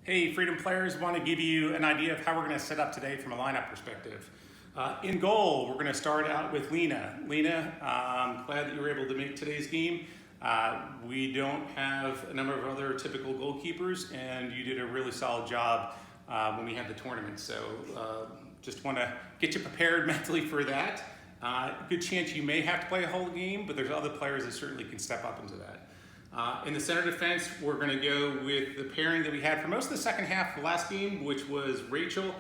Hey, Freedom players, want to give you an idea of how we're going to set up today from a lineup perspective. In goal, we're going to start out with Lena. Lena, I'm glad that you were able to make today's game. We don't have a number of other typical goalkeepers, and you did a really solid job when we had the tournament. So just want to get you prepared mentally for that. Good chance you may have to play a whole game, but there's other players that certainly can step up into that. In the center defense, we're going to go with the pairing that we had for most of the second half of the last game, which was Rachel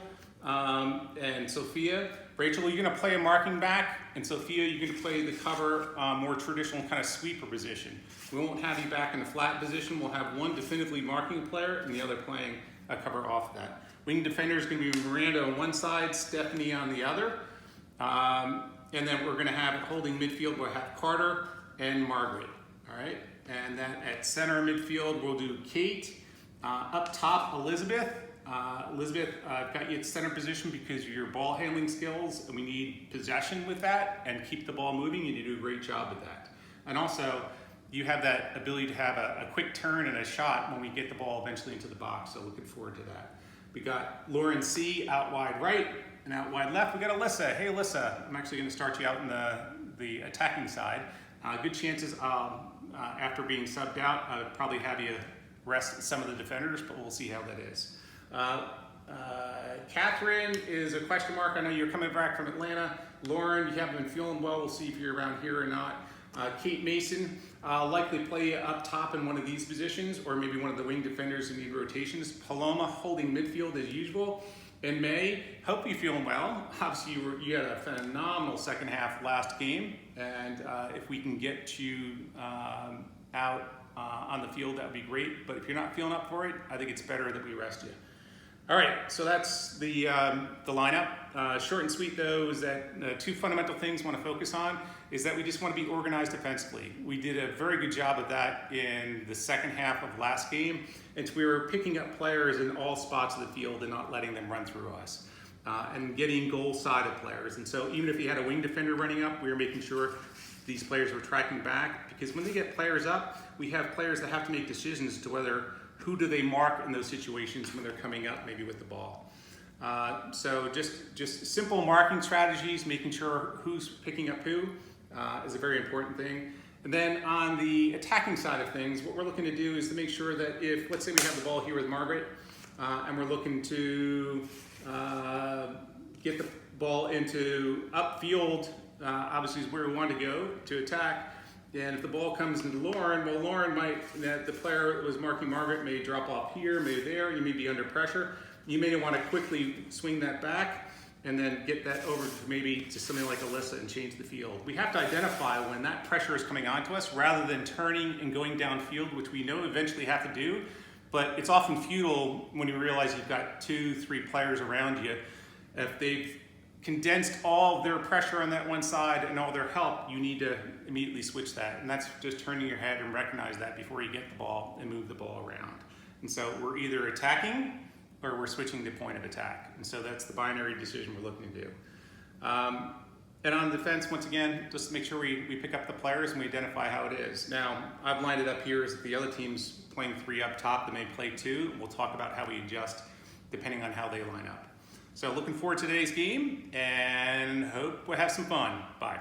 and Sophia. Rachel, you're going to play a marking back, and Sophia, you're going to play the cover, more traditional kind of sweeper position. We won't have you back in the flat position. We'll have one definitively marking player and the other playing a cover off that. Wing defender is going to be Miranda on one side, Stephanie on the other. And then we're going to have holding midfield, we'll have Carter and Margaret. All right. And then at center midfield, we'll do Kate. Up top, Elizabeth. Elizabeth, I've got you at center position because of your ball handling skills, and we need possession with that and keep the ball moving. You do a great job with that. And also, you have that ability to have a quick turn and a shot when we get the ball eventually into the box, so looking forward to that. We got Lauren C. out wide right and out wide left. We got Alyssa. Hey, Alyssa, I'm actually going to start you out in the attacking side. Good chances after being subbed out, I'd probably have you rest some of the defenders, but we'll see how that is. Catherine is a question mark. I know you're coming back from Atlanta. Lauren, you haven't been feeling well. We'll see if you're around here or not. Kate Mason, likely play up top in one of these positions, or maybe one of the wing defenders who need rotations. Paloma holding midfield as usual. And May, hope you're feeling well. Obviously, you had a phenomenal second half last game, and if we can get you out on the field, that would be great. But if you're not feeling up for it, I think it's better that we rest you. All right, so that's the lineup. Short and sweet, though, is that two fundamental things I want to focus on is that we just want to be organized defensively. We did a very good job of that in the second half of last game. It's we were picking up players in all spots of the field and not letting them run through us, and getting goal-sided players. And so even if you had a wing defender running up, we were making sure these players were tracking back, because when they get players up, we have players that have to make decisions as to who do they mark in those situations when they're coming up, maybe with the ball. So just simple marking strategies, making sure who's picking up who is a very important thing. And then on the attacking side of things, what we're looking to do is to make sure that if, let's say we have the ball here with Margaret, and we're looking to get the ball into upfield, obviously is where we want to go to attack. And if the ball comes into Lauren, well, Lauren the player that was marking Margaret may drop off here, maybe there, you may be under pressure. You may want to quickly swing that back and then get that over to something like Alyssa and change the field. We have to identify when that pressure is coming onto us rather than turning and going downfield, which we know eventually have to do, but it's often futile when you realize you've got 2-3 players around you. If they've condensed all their pressure on that one side and all their help, you need to immediately switch that. And that's just turning your head and recognize that before you get the ball and move the ball around. And so we're either attacking or we're switching the point of attack. And so that's the binary decision we're looking to do. And on defense, once again, just make sure we pick up the players and we identify how it is. Now, I've lined it up here as the other team's playing 3 up top, they may play 2. We'll talk about how we adjust depending on how they line up. So looking forward to today's game and hope we'll have some fun. Bye.